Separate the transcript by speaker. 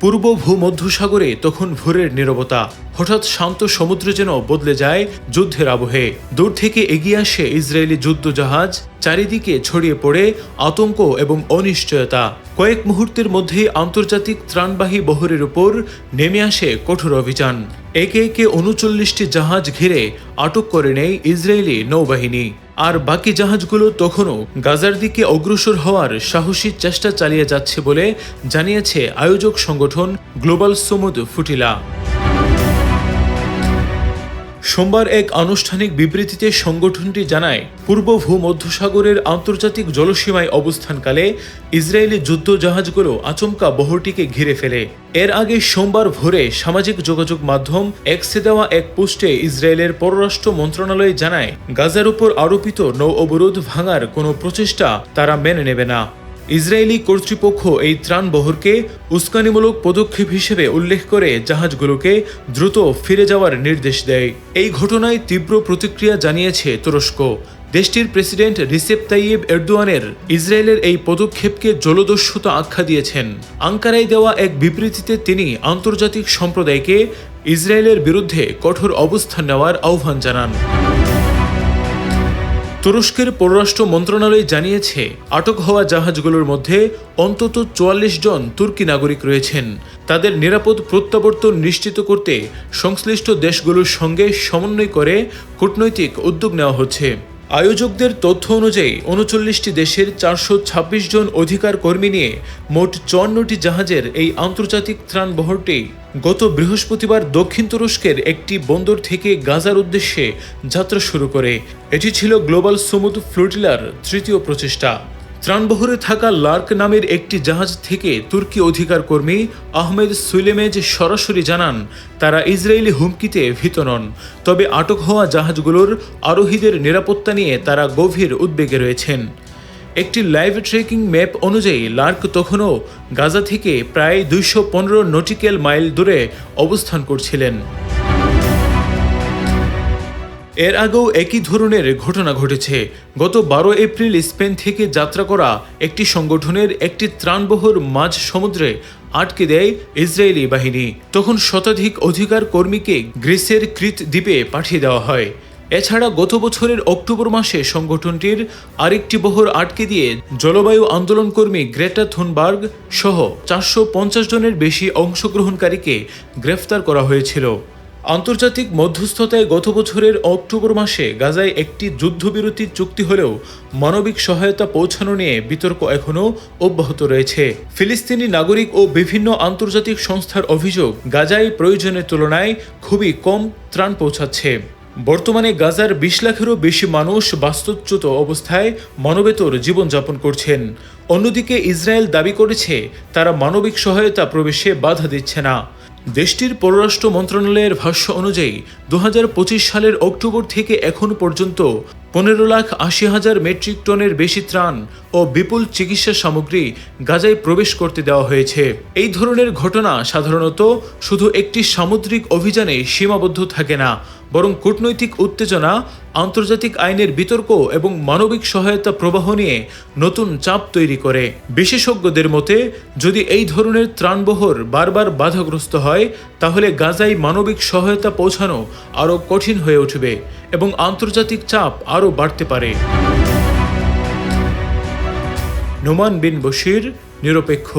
Speaker 1: পূর্ব ভূমধ্যসাগরে তখন ভোরের নীরবতা। হঠাৎ শান্ত সমুদ্র যেন বদলে যায় যুদ্ধের আবহে। দূর থেকে এগিয়ে আসে ইসরায়েলি যুদ্ধজাহাজ, চারিদিকে ছড়িয়ে পড়ে আতঙ্ক এবং অনিশ্চয়তা। কয়েক মুহূর্তের মধ্যেই আন্তর্জাতিক ত্রাণবাহী বহরের উপর নেমে আসে কঠোর অভিযান। একে একে ৩৯টি জাহাজ ঘিরে আটক করে নেয় ইসরায়েলি নৌবাহিনী। আর বাকি জাহাজগুলো তখনও গাজার দিকে অগ্রসর হওয়ার সাহসী চেষ্টা চালিয়ে যাচ্ছে বলে জানিয়েছে আয়োজক সংগঠন গ্লোবাল সুমুদ ফুটিলা। সোমবার এক আনুষ্ঠানিক বিবৃতিতে সংগঠনটি জানায়, পূর্ব ভূমধ্যসাগরের আন্তর্জাতিক জলসীমায় অবস্থানকালে ইসরায়েলি যুদ্ধ জাহাজগুলো আচমকা বহরটিকে ঘিরে ফেলে। এর আগে সোমবার ভোরে সামাজিক যোগাযোগ মাধ্যম এক্সে দেওয়া এক পোস্টে ইসরায়েলের পররাষ্ট্র মন্ত্রণালয় জানায়, গাজার উপর আরোপিত নৌ অবরোধ ভাঙার কোনো প্রচেষ্টা তারা মেনে নেবে না। ইসরায়েলি কর্তৃপক্ষ এই ত্রাণ বহরকে উস্কানিমূলক পদক্ষেপ হিসেবে উল্লেখ করে জাহাজগুলোকে দ্রুত ফিরে যাওয়ার নির্দেশ দেয়। এই ঘটনায় তীব্র প্রতিক্রিয়া জানিয়েছে তুরস্ক। দেশটির প্রেসিডেন্ট রিসেপ তাইয়েব এরদোয়ানের ইসরায়েলের এই পদক্ষেপকে জলদস্যুতা আখ্যা দিয়েছেন। আঙ্কারায় দেওয়া এক বিবৃতিতে তিনি আন্তর্জাতিক সম্প্রদায়কে ইসরায়েলের বিরুদ্ধে কঠোর অবস্থান নেওয়ার আহ্বান জানান। তুরস্কের পররাষ্ট্র মন্ত্রণালয় জানিয়েছে, আটক হওয়া জাহাজগুলোর মধ্যে অন্তত ৪৪ জন তুর্কি নাগরিক রয়েছেন। তাদের নিরাপদ প্রত্যাবর্তন নিশ্চিত করতে সংশ্লিষ্ট দেশগুলোর সঙ্গে সমন্বয় করে কূটনৈতিক উদ্যোগ নেওয়া হচ্ছে। আয়োজকদের তথ্য অনুযায়ী ৩৯টি দেশের ৪২৬ জন অধিকার কর্মী নিয়ে মোট ৫৪টি জাহাজের এই আন্তর্জাতিক ত্রাণ বহরটি গত বৃহস্পতিবার দক্ষিণ তুরস্কের একটি বন্দর থেকে গাজার উদ্দেশ্যে যাত্রা শুরু করে। এটি ছিল গ্লোবাল সুমুদ ফ্লোটিলার তৃতীয় প্রচেষ্টা। ত্রাণবহরে থাকা লার্ক নামের একটি জাহাজ থেকে তুর্কি অধিকার কর্মী আহমেদ সুলেমেজ সরাসরি জানান, তারা ইসরায়েলি হুমকিতে ভীত নন, তবে আটক হওয়া জাহাজগুলোর আরোহীদের নিরাপত্তা নিয়ে তারা গভীর উদ্বেগে রয়েছেন। একটি লাইভ ট্রেকিং ম্যাপ অনুযায়ী লার্ক তখনও গাজা থেকে প্রায় ২১৫ নটিক্যাল মাইল দূরে অবস্থান করছিলেন। এর আগেও একই ধরনের ঘটনা ঘটেছে। গত ১২ এপ্রিল স্পেন থেকে যাত্রা করা একটি সংগঠনের একটি ত্রাণবহর মাঝ সমুদ্রে আটকে দেয় ইসরায়েলি বাহিনী। তখন শতাধিক অধিকার কর্মীকে গ্রিসের ক্রিত দ্বীপে পাঠিয়ে দেওয়া হয়। এছাড়া গত বছরের অক্টোবর মাসে সংগঠনটির আরেকটি বহর আটকে দিয়ে জলবায়ু আন্দোলন কর্মী গ্রেটা থুনবার্গ সহ ৪৫০ জনের বেশি অংশগ্রহণকারীকে গ্রেফতার করা হয়েছিল। আন্তর্জাতিক মধ্যস্থতায় গত বছরের অক্টোবর মাসে গাজায় একটি যুদ্ধবিরতি চুক্তি হলেও মানবিক সহায়তা পৌঁছানো নিয়ে বিতর্ক এখনও অব্যাহত রয়েছে। ফিলিস্তিনি নাগরিক ও বিভিন্ন আন্তর্জাতিক সংস্থার অভিযোগ, গাজায় প্রয়োজনের তুলনায় খুবই কম ত্রাণ পৌঁছাচ্ছে। বর্তমানে গাজার ২০ লাখেরও বেশি মানুষ বাস্তুচ্যুত অবস্থায় মানবেতর জীবনযাপন করছেন। অন্যদিকে ইসরায়েল দাবি করেছে, তারা মানবিক সহায়তা প্রবেশে বাধা দিচ্ছে না। দেশটির পররাষ্ট্র মন্ত্রণালয়ের ভাষ্য অনুযায়ী ২০২৫ সালের অক্টোবর থেকে এখন পর্যন্ত ১৫,৮০,০০০ মেট্রিক টনের বেশি ত্রাণ ও বিপুল চিকিৎসা সামগ্রী গাজায় প্রবেশ করতে দেওয়া হয়েছে। এই ধরনের ঘটনা সাধারণত শুধু একটি সামুদ্রিক অভিযানে সীমাবদ্ধ থাকে না, বরং কূটনৈতিক উত্তেজনা, আন্তর্জাতিক আইনের বিতর্ক এবং মানবিক সহায়তা প্রবাহ নিয়ে নতুন চাপ তৈরি করে। বিশেষজ্ঞদের মতে, যদি এই ধরনের ত্রাণবহর বারবার বাধাগ্রস্ত হয়, তাহলে গাজায় মানবিক সহায়তা পৌঁছানো আরও কঠিন হয়ে উঠবে এবং আন্তর্জাতিক চাপ আরও বাড়তে পারে। নোমান বিন বশির, নিরপেক্ষ।